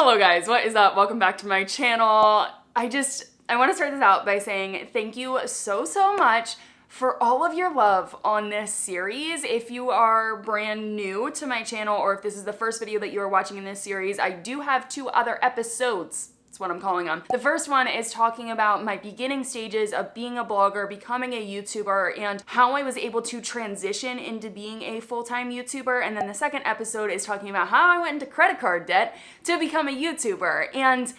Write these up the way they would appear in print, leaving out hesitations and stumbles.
Hello guys, what is up? Welcome back to my channel. I want to start this out by saying thank you so much for all of your love on this series. If you are brand new to my channel or if this is the first video that you are watching in this series, I do have 2 other episodes. That's what I'm calling them. The first one is talking about my beginning stages of being a blogger, becoming a YouTuber, and how I was able to transition into being a full-time YouTuber. And then the second episode is talking about how I went into credit card debt to become a YouTuber. And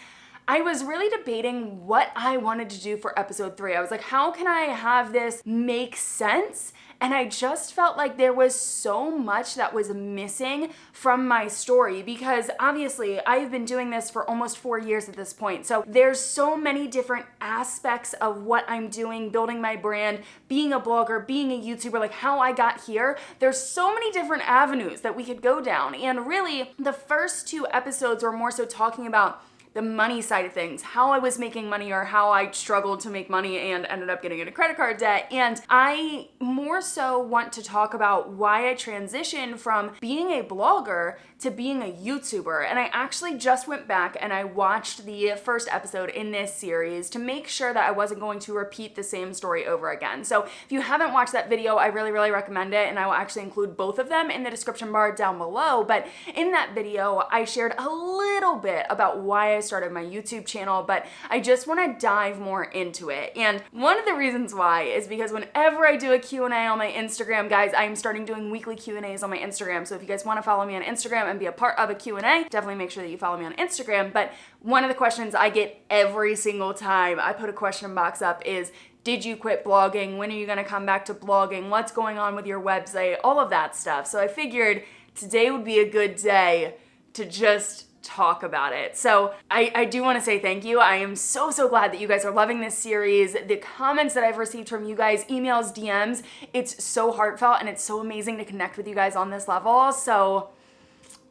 I was really debating what I wanted to do for episode 3. I was like, how can I have this make sense? And I just felt like there was so much that was missing from my story because obviously I've been doing this for almost 4 years at this point. So there's so many different aspects of what I'm doing, building my brand, being a blogger, being a YouTuber, like how I got here. There's so many different avenues that we could go down. And really the first 2 episodes were more so talking about the money side of things, how I was making money or how I struggled to make money and ended up getting into credit card debt. And I more so want to talk about why I transitioned from being a blogger to being a YouTuber. And I actually just went back and I watched the first episode in this series to make sure that I wasn't going to repeat the same story over again. So if you haven't watched that video, I really recommend it. And I will actually include both of them in the description bar down below. But in that video, I shared a little bit about why I started my YouTube channel, but I just want to dive more into it. And one of the reasons why is because whenever I do a Q&A on my Instagram, guys, I'm starting doing weekly Q&As on my Instagram. So if you guys want to follow me on Instagram and be a part of a Q&A, definitely make sure that you follow me on Instagram. But one of the questions I get every single time I put a question box up is, did you quit blogging? When are you going to come back to blogging? What's going on with your website? All of that stuff. So I figured today would be a good day to just talk about it. So I do want to say thank you. I am so glad that you guys are loving this series. The comments that I've received from you guys, emails, DMs, it's so heartfelt and it's so amazing to connect with you guys on this level. So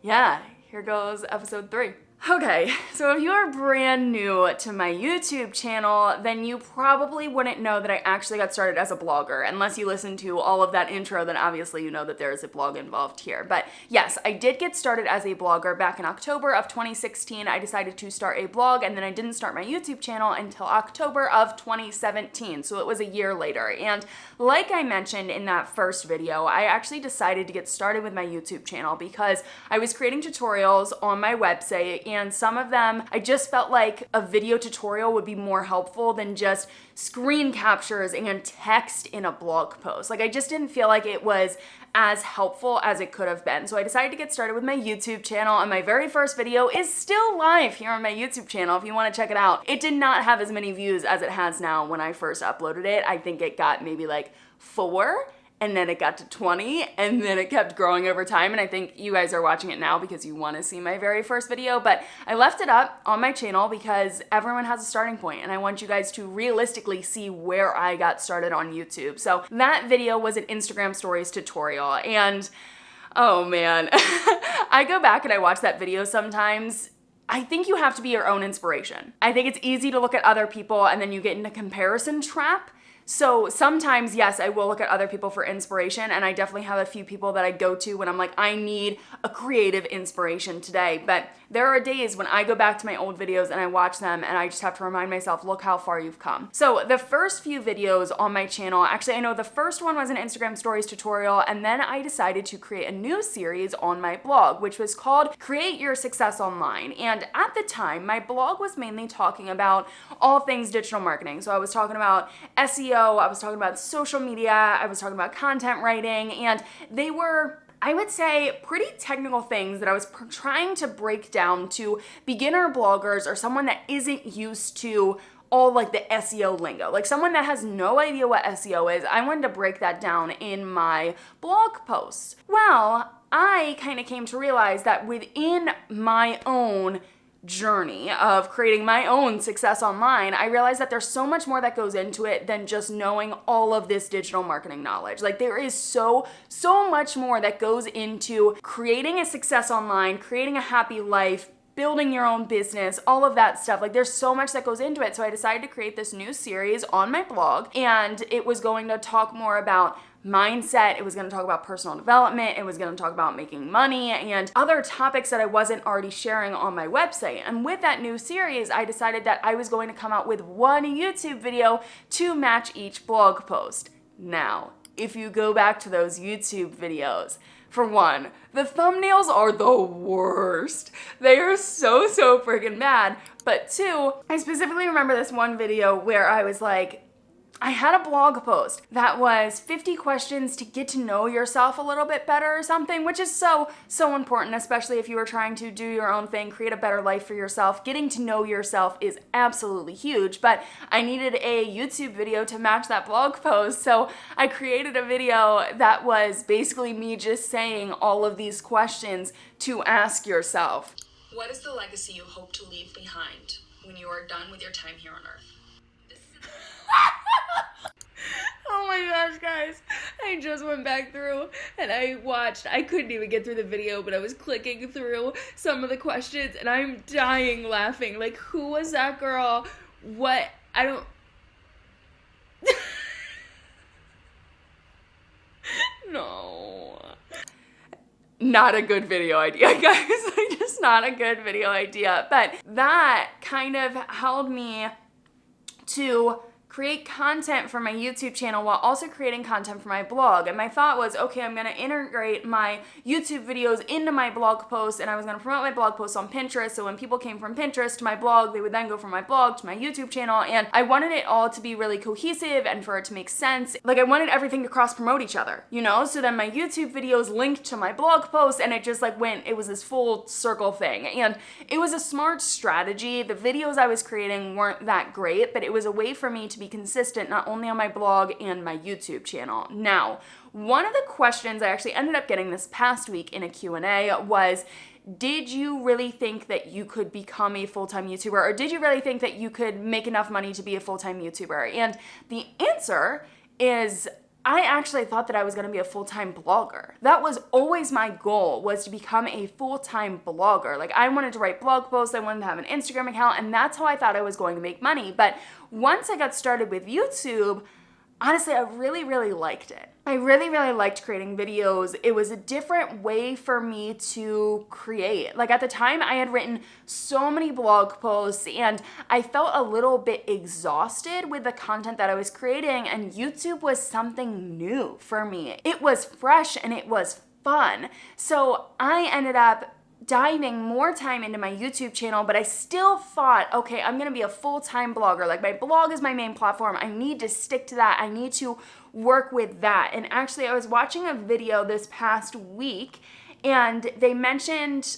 yeah, here goes episode 3. Okay, so if you are brand new to my YouTube channel, then you probably wouldn't know that I actually got started as a blogger. Unless you listen to all of that intro, then obviously you know that there is a blog involved here. But yes, I did get started as a blogger back in October of 2016. I decided to start a blog, and then I didn't start my YouTube channel until October of 2017. So it was a year later. And like I mentioned in that first video, I actually decided to get started with my YouTube channel because I was creating tutorials on my website, and some of them, I just felt like a video tutorial would be more helpful than just screen captures and text in a blog post. Like I just didn't feel like it was as helpful as it could have been. So I decided to get started with my YouTube channel, and my very first video is still live here on my YouTube channel if you want to check it out. It did not have as many views as it has now when I first uploaded it. I think it got maybe like 4. And then it got to 20, and then it kept growing over time. And I think you guys are watching it now because you want to see my very first video. But I left it up on my channel because everyone has a starting point, and I want you guys to realistically see where I got started on YouTube. So that video was an Instagram stories tutorial. And oh man, I go back and I watch that video sometimes. I think you have to be your own inspiration. I think it's easy to look at other people and then you get in a comparison trap. So sometimes, yes, I will look at other people for inspiration, and I definitely have a few people that I go to when I'm like, I need a creative inspiration today. But there are days when I go back to my old videos and I watch them and I just have to remind myself, look how far you've come. So the first few videos on my channel, actually I know the first one was an Instagram stories tutorial, and then I decided to create a new series on my blog, which was called Create Your Success Online. And at the time, my blog was mainly talking about all things digital marketing. So I was talking about SEO, I was talking about social media, I was talking about content writing, and they were, I would say, pretty technical things that I was trying to break down to beginner bloggers or someone that isn't used to all like the SEO lingo, like someone that has no idea what SEO is. I wanted to break that down in my blog posts. Well, I kind of came to realize that within my own journey of creating my own success online, I realized that there's so much more that goes into it than just knowing all of this digital marketing knowledge. Like there is so much more that goes into creating a success online, creating a happy life, building your own business, all of that stuff. Like there's so much that goes into it. So I decided to create this new series on my blog, and it was going to talk more about mindset, it was gonna talk about personal development, it was gonna talk about making money, and other topics that I wasn't already sharing on my website. And with that new series, I decided that I was going to come out with one YouTube video to match each blog post. Now, if you go back to those YouTube videos, for one, the thumbnails are the worst. They are so freaking bad. But two, I specifically remember this one video where I was like, I had a blog post that was 50 questions to get to know yourself a little bit better or something, which is so important, especially if you are trying to do your own thing, create a better life for yourself. Getting to know yourself is absolutely huge, but I needed a YouTube video to match that blog post, so I created a video that was basically me just saying all of these questions to ask yourself. What is the legacy you hope to leave behind when you are done with your time here on Earth? Oh my gosh, guys. I just went back through and I couldn't even get through the video, but I was clicking through some of the questions and I'm dying laughing. Like, who was that girl? What? I don't... No. Not a good video idea, guys. Just not a good video idea. But that kind of held me to create content for my YouTube channel while also creating content for my blog. And my thought was, okay, I'm gonna integrate my YouTube videos into my blog posts, and I was gonna promote my blog posts on Pinterest, so when people came from Pinterest to my blog, they would then go from my blog to my YouTube channel, and I wanted it all to be really cohesive and for it to make sense. Like, I wanted everything to cross-promote each other, you know? So then my YouTube videos linked to my blog posts, and it just like it was this full circle thing. And it was a smart strategy. The videos I was creating weren't that great, but it was a way for me to be consistent not only on my blog and my YouTube channel. Now, one of the questions I actually ended up getting this past week in a Q&A was, did you really think that you could become a full-time YouTuber, or did you really think that you could make enough money to be a full-time YouTuber? And the answer is, I actually thought that I was gonna be a full-time blogger. That was always my goal, was to become a full-time blogger. Like, I wanted to write blog posts, I wanted to have an Instagram account, and that's how I thought I was going to make money. But once I got started with YouTube, honestly, I really liked it. I really liked creating videos. It was a different way for me to create. Like, at the time, I had written so many blog posts and I felt a little bit exhausted with the content that I was creating, and YouTube was something new for me. It was fresh and it was fun. So I ended up diving more time into my YouTube channel, but I still thought, okay, I'm gonna be a full-time blogger. Like, my blog is my main platform. I need to stick to that. I need to work with that. And actually, I was watching a video this past week and they mentioned,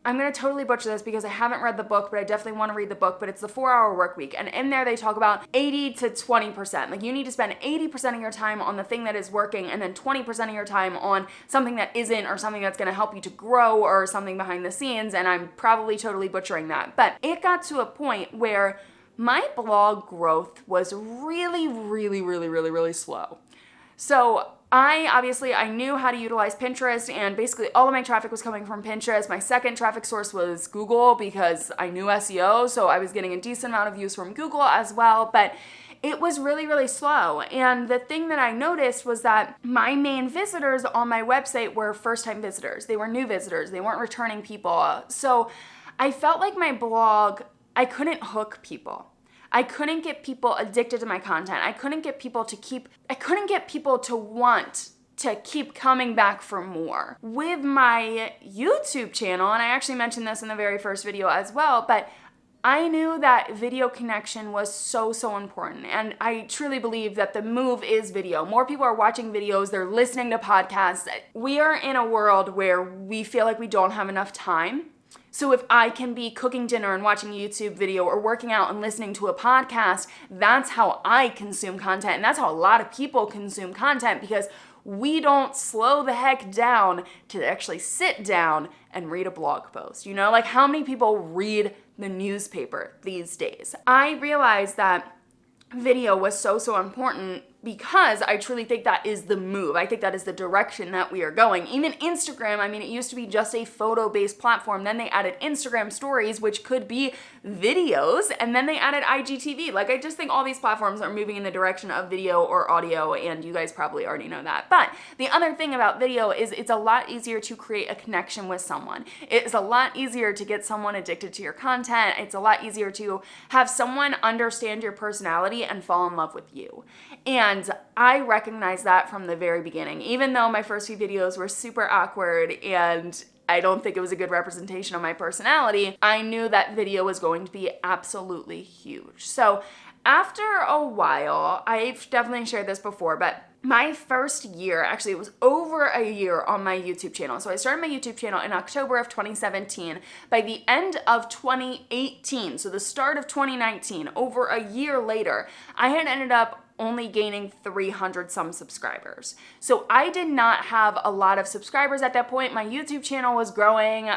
I'm gonna totally butcher this because I haven't read the book, but I definitely wanna read the book, but it's the 4-Hour Work Week. And in there, they talk about 80 to 20%. Like, you need to spend 80% of your time on the thing that is working and then 20% of your time on something that isn't, or something that's gonna help you to grow, or something behind the scenes. And I'm probably totally butchering that. But it got to a point where my blog growth was really slow. So I knew how to utilize Pinterest, and basically all of my traffic was coming from Pinterest. My second traffic source was Google because I knew SEO, so I was getting a decent amount of views from Google as well, but it was really slow. And the thing that I noticed was that my main visitors on my website were first-time visitors. They were new visitors. They weren't returning people. So I felt like my blog, I couldn't hook people. I couldn't get people addicted to my content. I couldn't get people to want to keep coming back for more. With my YouTube channel, and I actually mentioned this in the very first video as well, but I knew that video connection was so important, and I truly believe that the move is video. More people are watching videos, they're listening to podcasts. We are in a world where we feel like we don't have enough time. So if I can be cooking dinner and watching a YouTube video, or working out and listening to a podcast, that's how I consume content. And that's how a lot of people consume content, because we don't slow the heck down to actually sit down and read a blog post. You know, like, how many people read the newspaper these days? I realized that video was so important because I truly think that is the move. I think that is the direction that we are going. Even Instagram, I mean, it used to be just a photo-based platform. Then they added Instagram stories, which could be videos, and then they added IGTV. Like, I just think all these platforms are moving in the direction of video or audio, and you guys probably already know that. But the other thing about video is it's a lot easier to create a connection with someone. It's a lot easier to get someone addicted to your content. It's a lot easier to have someone understand your personality and fall in love with you. And I recognized that from the very beginning. Even though my first few videos were super awkward and I don't think it was a good representation of my personality, I knew that video was going to be absolutely huge. So after a while, I've definitely shared this before, but my first year, actually it was over a year on my YouTube channel. So I started my YouTube channel in October of 2017. By the end of 2018, so the start of 2019, over a year later, I had ended up only gaining 300 some subscribers. So I did not have a lot of subscribers at that point. My YouTube channel was growing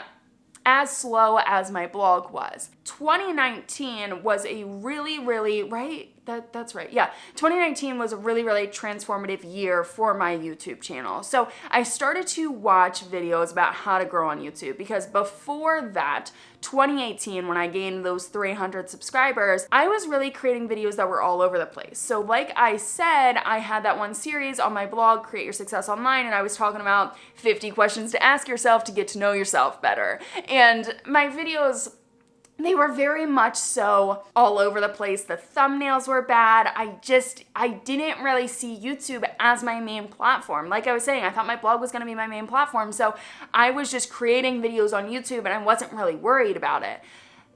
as slow as my blog was. 2019 was a really, right? That's right. Yeah. 2019 was a really transformative year for my YouTube channel. So I started to watch videos about how to grow on YouTube because before that, 2018, when I gained those 300 subscribers, I was really creating videos that were all over the place. So like I said, I had that one series on my blog, Create Your Success Online, and I was talking about 50 questions to ask yourself to get to know yourself better. And my videos, they were very much so all over the place. The thumbnails were bad. I didn't really see YouTube as my main platform. Like I was saying, I thought my blog was gonna be my main platform. So I was just creating videos on YouTube and I wasn't really worried about it.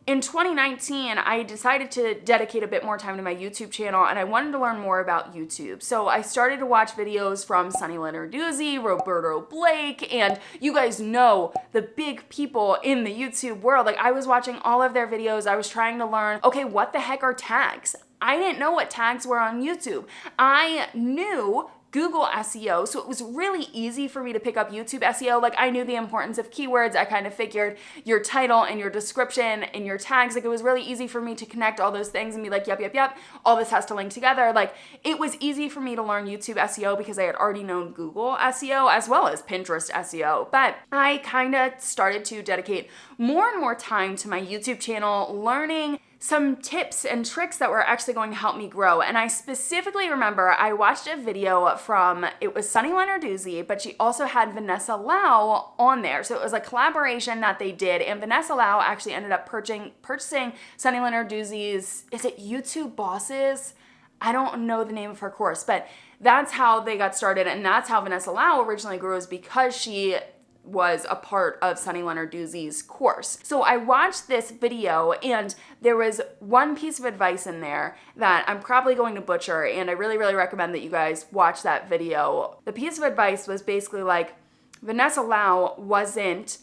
In 2019, I decided to dedicate a bit more time to my YouTube channel and I wanted to learn more about YouTube. So I started to watch videos from Sunny Lenarduzzi, Roberto Blake, and you guys know the big people in the YouTube world. Like I was watching all of their videos. I was trying to learn, okay, what the heck are tags? I didn't know what tags were on YouTube. I knew Google SEO, so it was really easy for me to pick up YouTube SEO. Like I knew the importance of keywords. I kind of figured your title and your description and your tags, like it was really easy for me to connect all those things and be like, yep, all this has to link together. Like it was easy for me to learn YouTube SEO because I had already known Google SEO as well as Pinterest SEO. But I kind of started to dedicate more and more time to my YouTube channel, learning some tips and tricks that were actually going to help me grow. And I specifically remember I watched a video from, it was Sunny Lenarduzzi, but she also had Vanessa Lau on there. So it was a collaboration that they did, and Vanessa Lau actually ended up purchasing Sunny Lenarduzzi's, is it YouTube Bosses? I don't know the name of her course, but that's how they got started, and that's how Vanessa Lau originally grew, is because she was a part of Sunny Lenarduzzi's course. So I watched this video and there was one piece of advice in there that I'm probably going to butcher, and I really recommend that you guys watch that video. The piece of advice was basically like, Vanessa Lau wasn't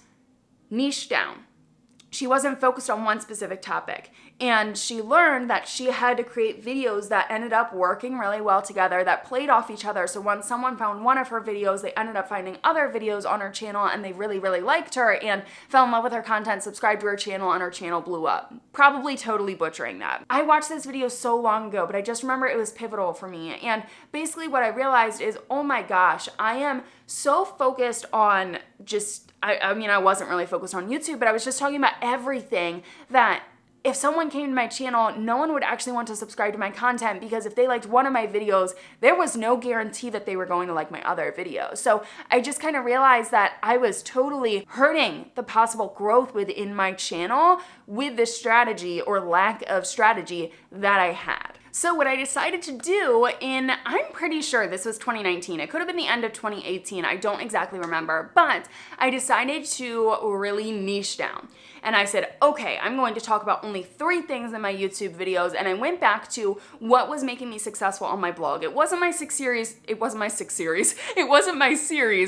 niche down. She wasn't focused on one specific topic. And she learned that she had to create videos that ended up working really well together, that played off each other. So when someone found one of her videos, they ended up finding other videos on her channel and they really liked her and fell in love with her content, subscribed to her channel, and her channel blew up. Probably totally butchering that. I watched this video so long ago, but I just remember it was pivotal for me. And basically what I realized is, oh my gosh, I am so focused on just, I mean, I wasn't really focused on YouTube, but I was just talking about everything that if someone came to my channel, no one would actually want to subscribe to my content, because if they liked one of my videos, there was no guarantee that they were going to like my other videos. So I just kind of realized that I was totally hurting the possible growth within my channel with the strategy or lack of strategy that I had. So what I decided to do I'm pretty sure this was 2019. It could have been the end of 2018. I don't exactly remember, but I decided to really niche down. And I said, okay, I'm going to talk about only 3 things in my YouTube videos. And I went back to what was making me successful on my blog. It wasn't my series,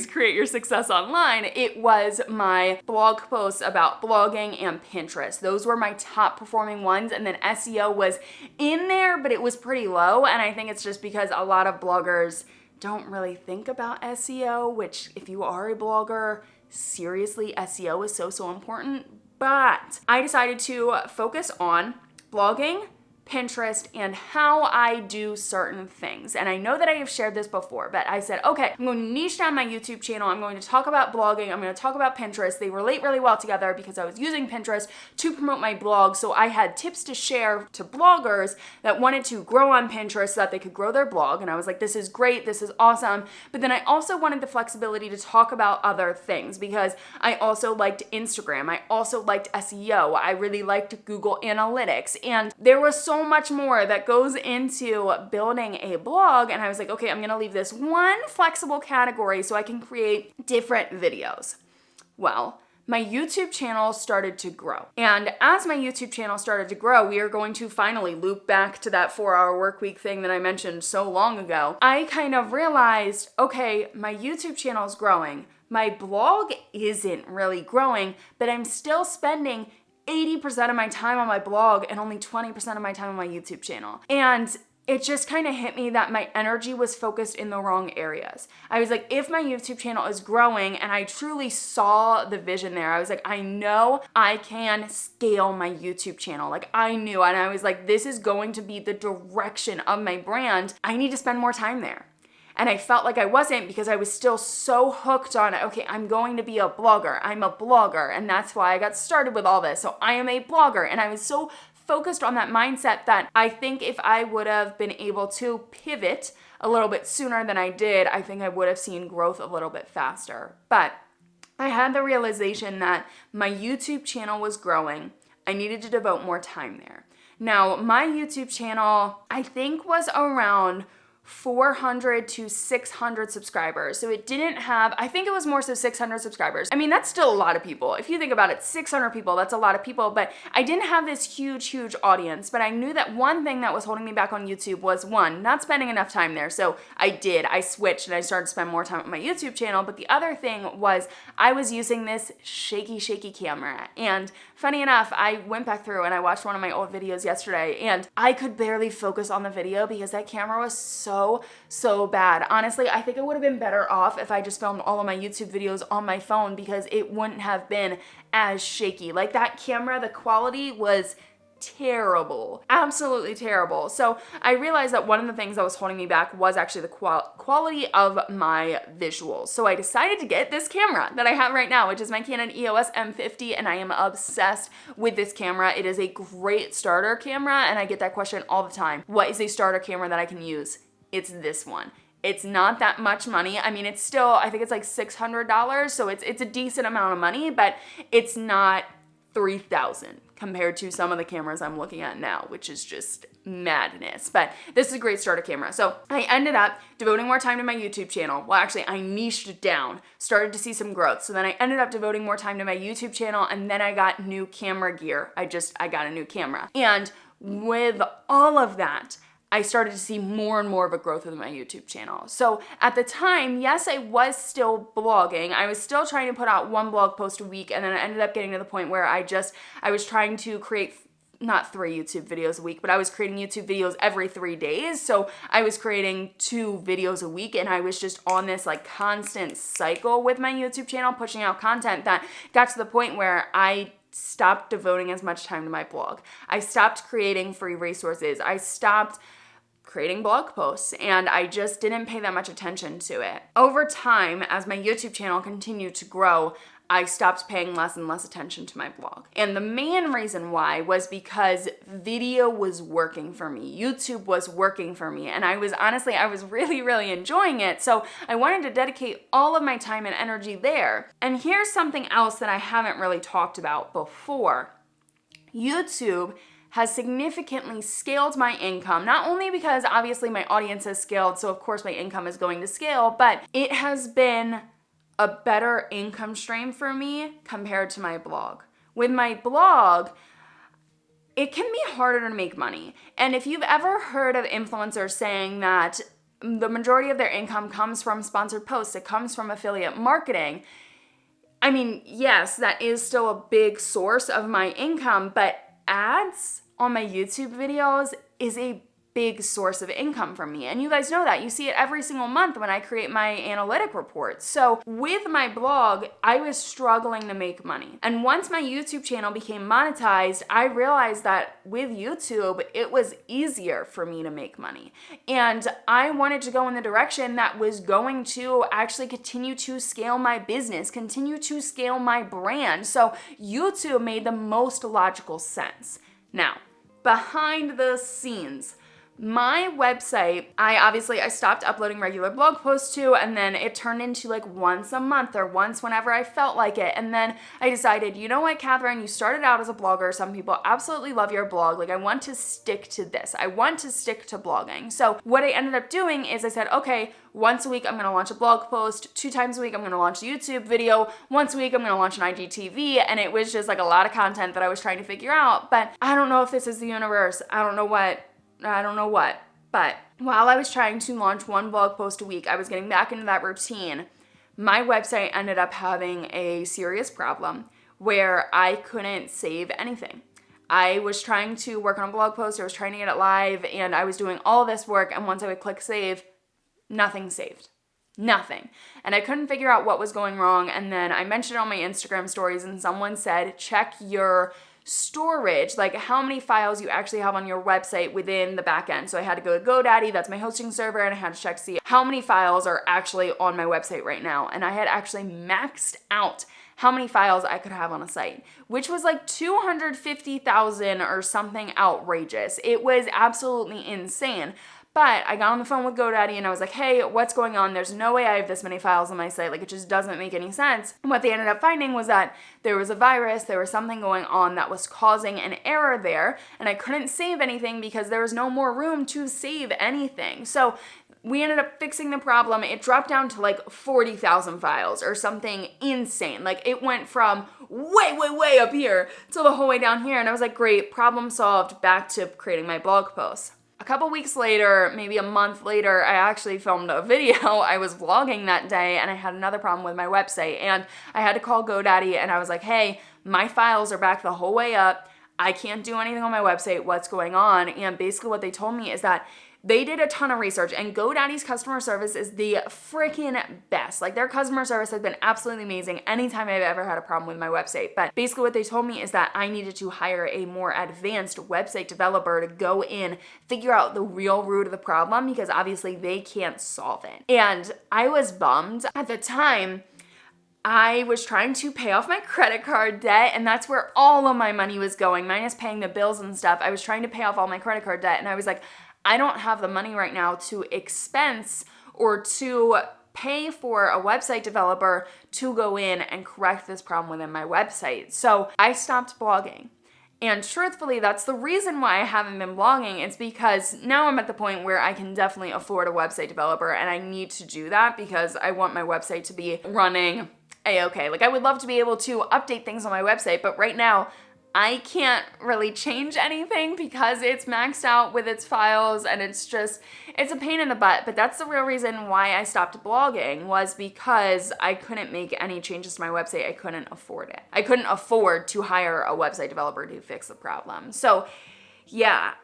Create Your Success Online. It was my blog posts about blogging and Pinterest. Those were my top performing ones. And then SEO was in there, but it was pretty low. And I think it's just because a lot of bloggers don't really think about SEO, which if you are a blogger, seriously, SEO is so important. But I decided to focus on blogging, Pinterest, and how I do certain things. And I know that I have shared this before, but I said, okay, I'm going to niche down my YouTube channel. I'm going to talk about blogging. I'm going to talk about Pinterest. They relate really well together because I was using Pinterest to promote my blog. So I had tips to share to bloggers that wanted to grow on Pinterest so that they could grow their blog. And I was like, this is great. This is awesome. But then I also wanted the flexibility to talk about other things because I also liked Instagram. I also liked SEO. I really liked Google Analytics. And there was so much more that goes into building a blog, and I was like, okay, I'm gonna leave this one flexible category so I can create different videos. Well, my YouTube channel started to grow. And as my YouTube channel started to grow, we are going to finally loop back to that 4-hour work week thing that I mentioned so long ago. I kind of realized, okay, my YouTube channel is growing. My blog isn't really growing, but I'm still spending 80% of my time on my blog and only 20% of my time on my YouTube channel. And it just kind of hit me that my energy was focused in the wrong areas. I was like, if my YouTube channel is growing, and I truly saw the vision there, I was like, I know I can scale my YouTube channel. Like I knew, and I was like, this is going to be the direction of my brand. I need to spend more time there. And I felt like I wasn't because I was still so hooked on, okay, I'm going to be a blogger. I'm a blogger. And that's why I got started with all this. So I am a blogger. And I was so focused on that mindset that I think if I would have been able to pivot a little bit sooner than I did, I think I would have seen growth a little bit faster. But I had the realization that my YouTube channel was growing. I needed to devote more time there. Now, my YouTube channel, I think, was around 400 to 600 subscribers. So it didn't have, I think it was more so 600 subscribers. I mean, that's still a lot of people. If you think about it, 600 people, that's a lot of people, but I didn't have this huge audience. But I knew that one thing that was holding me back on YouTube was one, not spending enough time there. So I switched and I started to spend more time on my YouTube channel. But the other thing was I was using this shaky camera. And funny enough, I went back through and I watched one of my old videos yesterday and I could barely focus on the video because that camera was so bad. Honestly, I think I would have been better off if I just filmed all of my YouTube videos on my phone because it wouldn't have been as shaky. Like that camera, the quality was terrible, absolutely terrible. So I realized that one of the things that was holding me back was actually the quality of my visuals. So I decided to get this camera that I have right now, which is my Canon EOS M50, and I am obsessed with this camera. It is a great starter camera, and I get that question all the time. What is a starter camera that I can use? It's this one. It's not that much money. I mean, it's still, I think it's like $600, so it's a decent amount of money, but it's not $3,000 compared to some of the cameras I'm looking at now, which is just madness. But this is a great starter camera. So I ended up devoting more time to my YouTube channel. Well, actually, I niched down, started to see some growth. So then I ended up devoting more time to my YouTube channel, and then I got new camera gear. I got a new camera. And with all of that, I started to see more and more of a growth with my YouTube channel. So at the time, yes, I was still blogging. I was still trying to put out one blog post a week, and then I ended up getting to the point where I was trying to create not 3 YouTube videos a week, but I was creating YouTube videos every 3 days. So I was creating 2 videos a week, and I was just on this like constant cycle with my YouTube channel, pushing out content that got to the point where I stopped devoting as much time to my blog. I stopped creating free resources. I stopped creating blog posts, and I just didn't pay that much attention to it. Over time, as my YouTube channel continued to grow, I stopped paying less and less attention to my blog. And the main reason why was because video was working for me. YouTube was working for me. And I was really enjoying it. So I wanted to dedicate all of my time and energy there. And here's something else that I haven't really talked about before. YouTube has significantly scaled my income, not only because obviously my audience has scaled, so of course my income is going to scale, but it has been a better income stream for me compared to my blog. With my blog, it can be harder to make money. And if you've ever heard of influencers saying that the majority of their income comes from sponsored posts, it comes from affiliate marketing, I mean, yes, that is still a big source of my income, but ads on my YouTube videos is a big source of income for me. And you guys know that. You see it every single month when I create my analytic reports. So with my blog, I was struggling to make money. And once my YouTube channel became monetized, I realized that with YouTube, it was easier for me to make money. And I wanted to go in the direction that was going to actually continue to scale my business, continue to scale my brand. So YouTube made the most logical sense. Now, behind the scenes, my website, I stopped uploading regular blog posts to, and then it turned into like once a month or once whenever I felt like it. And then I decided, you know what, Cathrin, you started out as a blogger. Some people absolutely love your blog. Like, I want to stick to this. I want to stick to blogging. So what I ended up doing is I said, okay, once a week, I'm going to launch a blog post. 2 times a week, I'm going to launch a YouTube video. Once a week, I'm going to launch an IGTV. And it was just like a lot of content that I was trying to figure out. But I don't know if this is the universe. I don't know what, but while I was trying to launch 1 blog post a week, I was getting back into that routine. My website ended up having a serious problem where I couldn't save anything. I was trying to work on a blog post, I was trying to get it live, and I was doing all this work, and once I would click save, nothing saved. Nothing. And I couldn't figure out what was going wrong, and then I mentioned it on my Instagram stories, and someone said, check your storage, like how many files you actually have on your website within the back end. So I had to go to GoDaddy, that's my hosting server, and I had to check to see how many files are actually on my website right now. And I had actually maxed out how many files I could have on a site, which was like 250,000 or something outrageous. It was absolutely insane. But I got on the phone with GoDaddy and I was like, hey, what's going on? There's no way I have this many files on my site. Like, it just doesn't make any sense. And what they ended up finding was that there was a virus, there was something going on that was causing an error there, and I couldn't save anything because there was no more room to save anything. So we ended up fixing the problem. It dropped down to like 40,000 files or something insane. Like, it went from way up here to the whole way down here. And I was like, great, problem solved, back to creating my blog posts. A couple weeks later, maybe a month later, I actually filmed a video. I was vlogging that day and I had another problem with my website, and I had to call GoDaddy and I was like, hey, my files are back the whole way up. I can't do anything on my website. What's going on? And basically what they told me is that they did a ton of research, and GoDaddy's customer service is the freaking best. Like, their customer service has been absolutely amazing anytime I've ever had a problem with my website. But basically what they told me is that I needed to hire a more advanced website developer to go in, figure out the real root of the problem, because obviously they can't solve it. And I was bummed. At the time, I was trying to pay off my credit card debt, and that's where all of my money was going, minus paying the bills and stuff. I was trying to pay off all my credit card debt, and I was like, I don't have the money right now to expense or to pay for a website developer to go in and correct this problem within my website. So I stopped blogging. And truthfully, that's the reason why I haven't been blogging. It's because now I'm at the point where I can definitely afford a website developer, and I need to do that because I want my website to be running a-okay. Like, I would love to be able to update things on my website, but right now, I can't really change anything because it's maxed out with its files, and it's a pain in the butt. But that's the real reason why I stopped blogging, was because I couldn't make any changes to my website. I couldn't afford it. I couldn't afford to hire a website developer to fix the problem. So yeah,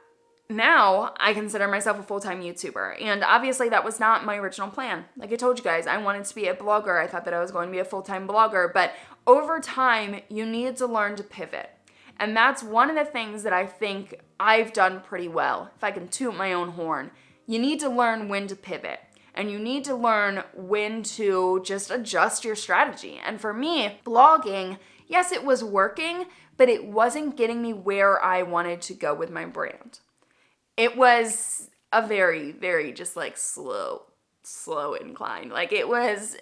now I consider myself a full-time YouTuber, and obviously that was not my original plan. Like I told you guys, I wanted to be a blogger. I thought that I was going to be a full-time blogger, but over time, you need to learn to pivot. And that's one of the things that I think I've done pretty well, if I can toot my own horn. You need to learn when to pivot, and you need to learn when to just adjust your strategy. And for me, blogging, yes, it was working, but it wasn't getting me where I wanted to go with my brand. It was a very, very just like slow incline. Like, it was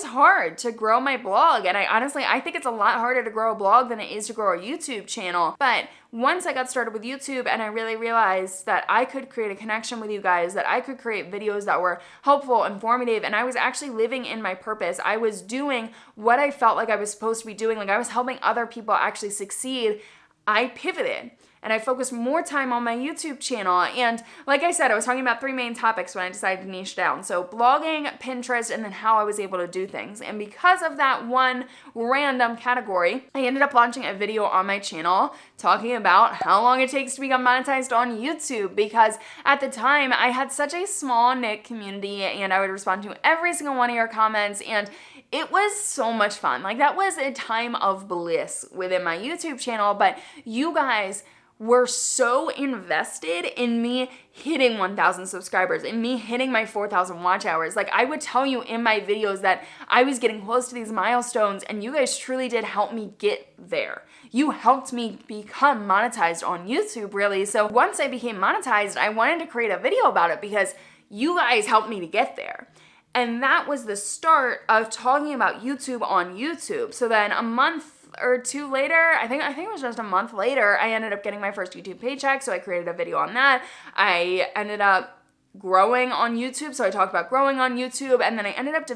hard to grow my blog, and I think it's a lot harder to grow a blog than it is to grow a YouTube channel. But once I got started with YouTube and I really realized that I could create a connection with you guys, that I could create videos that were helpful, informative, and I was actually living in my purpose. I was doing what I felt like I was supposed to be doing. Like, I was helping other people actually succeed. I pivoted. and I focused more time on my YouTube channel. And like I said, I was talking about 3 main topics when I decided to niche down. So blogging, Pinterest, and then how I was able to do things. And because of that one random category, I ended up launching a video on my channel talking about how long it takes to become monetized on YouTube, because at the time I had such a small knit community and I would respond to every single one of your comments, and it was so much fun. Like, that was a time of bliss within my YouTube channel, but you guys were so invested in me hitting 1,000 subscribers, in me hitting my 4,000 watch hours. Like, I would tell you in my videos that I was getting close to these milestones, and you guys truly did help me get there. You helped me become monetized on YouTube, really. So once I became monetized, I wanted to create a video about it because you guys helped me to get there. And that was the start of talking about YouTube on YouTube. So then a month or 2 later, I think it was just a month later, I ended up getting my first YouTube paycheck. So I created a video on that. I ended up growing on YouTube. So I talked about growing on YouTube, and then I ended up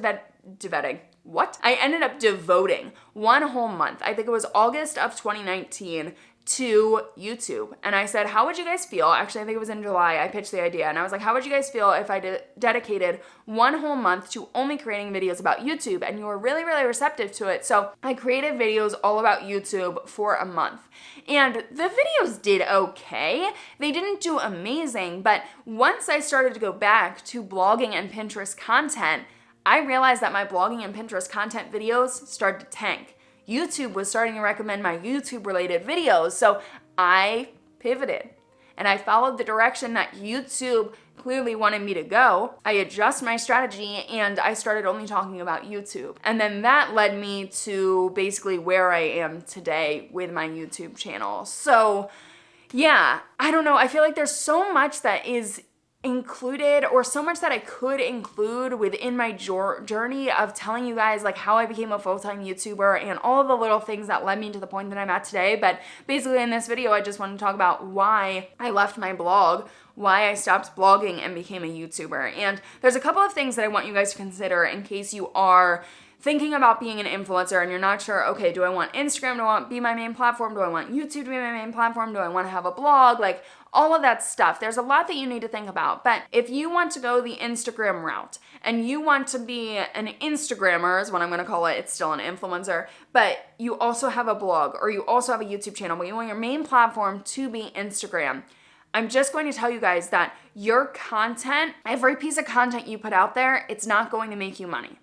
I ended up devoting 1 whole month, I think it was August of 2019, to YouTube. And I said, how would you guys feel? Actually, I think it was in July, I pitched the idea, and I was like, how would you guys feel if I dedicated 1 whole month to only creating videos about YouTube? And you were really, really receptive to it. So I created videos all about YouTube for a month. And the videos did okay. They didn't do amazing, but once I started to go back to blogging and Pinterest content, I realized that my blogging and Pinterest content videos started to tank. YouTube was starting to recommend my YouTube related videos, so I pivoted and I followed the direction that YouTube clearly wanted me to go. I adjusted my strategy and I started only talking about YouTube. And then that led me to basically where I am today with my YouTube channel. So yeah, I don't know. I feel like there's so much that is included, or so much that I could include within my journey of telling you guys like how I became a full-time YouTuber and all the little things that led me to the point that I'm at today. But basically in this video, I just want to talk about why I left my blog, why I stopped blogging and became a YouTuber. And there's a couple of things that I want you guys to consider in case you are thinking about being an influencer and you're not sure, okay, do I want Instagram to be my main platform? Do I want YouTube to be my main platform? Do I want to have a blog? Like, all of that stuff. There's a lot that you need to think about. But if you want to go the Instagram route and you want to be an Instagrammer, is what I'm going to call it, it's still an influencer, but you also have a blog or you also have a YouTube channel, but you want your main platform to be Instagram, I'm just going to tell you guys that your content, every piece of content you put out there, it's not going to make you money.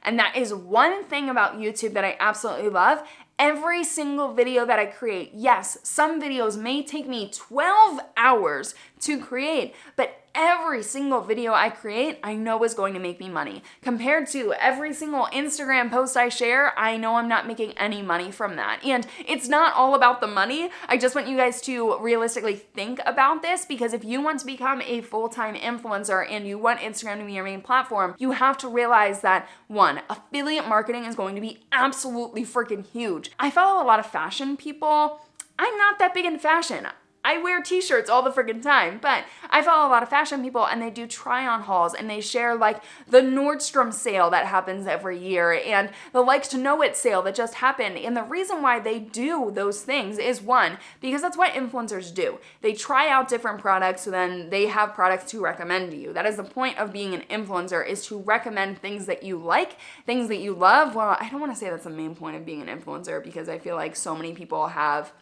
And that is one thing about YouTube that I absolutely love. Every single video that I create, yes, some videos may take me 12 hours to create, but every single video I create, I know is going to make me money. Compared to every single Instagram post I share, I know I'm not making any money from that. And it's not all about the money. I just want you guys to realistically think about this, because if you want to become a full-time influencer and you want Instagram to be your main platform, you have to realize that, 1, affiliate marketing is going to be absolutely freaking huge. I follow a lot of fashion people. I'm not that big in fashion. I wear t-shirts all the freaking time, but I follow a lot of fashion people and they do try-on hauls and they share like the Nordstrom sale that happens every year and the Likes to Know It sale that just happened. And the reason why they do those things is, 1, because that's what influencers do. They try out different products so then they have products to recommend to you. That is the point of being an influencer, is to recommend things that you like, things that you love. Well, I don't want to say that's the main point of being an influencer, because I feel like so many people have,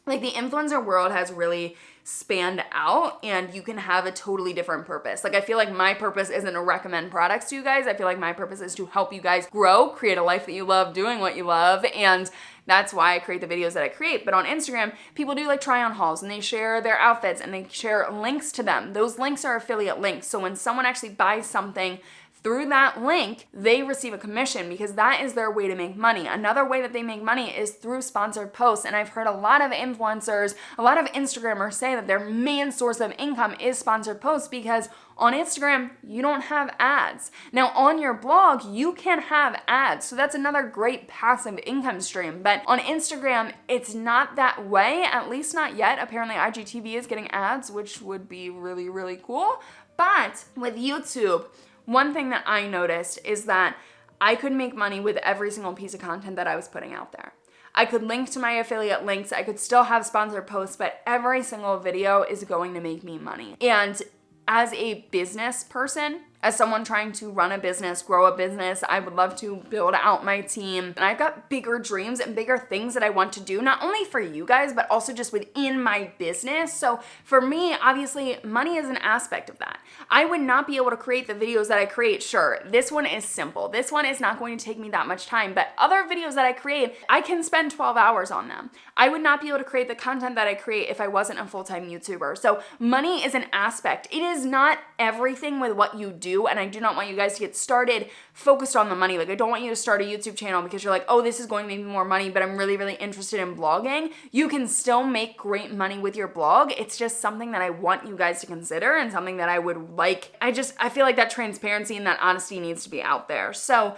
like, the influencer world has really spanned out and you can have a totally different purpose. Like, I feel like my purpose isn't to recommend products to you guys. I feel like my purpose is to help you guys grow, create a life that you love, doing what you love, and that's why I create the videos that I create. But on Instagram, people do like try-on hauls and they share their outfits and they share links to them. Those links are affiliate links. So when someone actually buys something through that link, they receive a commission, because that is their way to make money. Another way that they make money is through sponsored posts. And I've heard a lot of influencers, a lot of Instagrammers say that their main source of income is sponsored posts, because on Instagram, you don't have ads. Now, on your blog, you can have ads. So that's another great passive income stream. But on Instagram, it's not that way, at least not yet. Apparently, IGTV is getting ads, which would be really, really cool. But with YouTube, one thing that I noticed is that I could make money with every single piece of content that I was putting out there. I could link to my affiliate links. I could still have sponsored posts, but every single video is going to make me money. And as a business person, as someone trying to run a business, grow a business, I would love to build out my team. And I've got bigger dreams and bigger things that I want to do, not only for you guys, but also just within my business. So for me, obviously, money is an aspect of that. I would not be able to create the videos that I create. Sure, this one is simple. This one is not going to take me that much time, but other videos that I create, I can spend 12 hours on them. I would not be able to create the content that I create if I wasn't a full-time YouTuber. So money is an aspect. It is not everything with what you do. And I do not want you guys to get started focused on the money. Like, I don't want you to start a YouTube channel because you're like, oh, this is going to make me more money, but I'm really, really interested in blogging. You can still make great money with your blog. It's just something that I want you guys to consider and something that I would like. I feel like that transparency and that honesty needs to be out there. So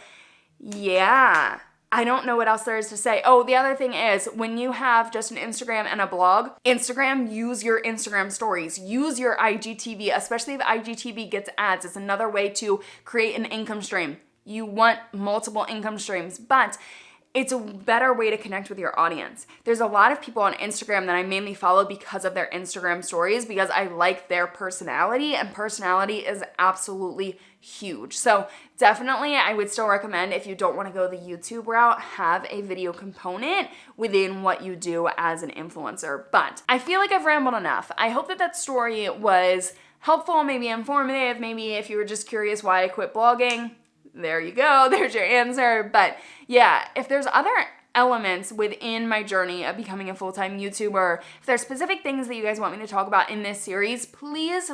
yeah. I don't know what else there is to say. Oh, the other thing is, when you have just an Instagram and a blog, Instagram, use your Instagram stories. Use your IGTV, especially if IGTV gets ads. It's another way to create an income stream. You want multiple income streams, but it's a better way to connect with your audience. There's a lot of people on Instagram that I mainly follow because of their Instagram stories, because I like their personality, and personality is absolutely huge. So definitely, I would still recommend, if you don't want to go the YouTube route, have a video component within what you do as an influencer. But I feel like I've rambled enough. I hope that story was helpful, maybe informative, maybe if you were just curious why I quit blogging, there you go, there's your answer. But yeah, if there's other elements within my journey of becoming a full-time YouTuber, if there's specific things that you guys want me to talk about in this series, please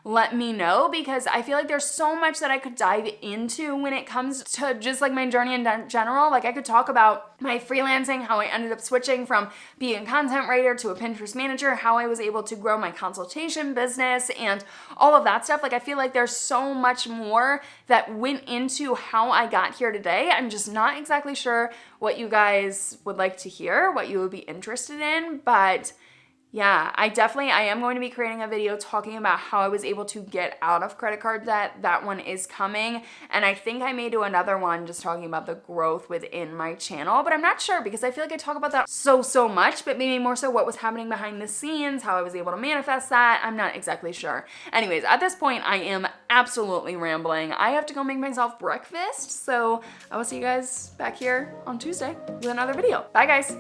let me know, because I feel like there's so much that I could dive into when it comes to just like my journey in general. Like, I could talk about my freelancing, how I ended up switching from being a content writer to a Pinterest manager, how I was able to grow my consultation business and all of that stuff. Like, I feel like there's so much more that went into how I got here today. I'm just not exactly sure what you guys would like to hear, what you would be interested in, but yeah, I am going to be creating a video talking about how I was able to get out of credit card debt. That one is coming. And I think I may do another one just talking about the growth within my channel, but I'm not sure, because I feel like I talk about that so much, but maybe more so what was happening behind the scenes, how I was able to manifest that. I'm not exactly sure. Anyways, at this point, I am absolutely rambling. I have to go make myself breakfast. So I will see you guys back here on Tuesday with another video. Bye, guys.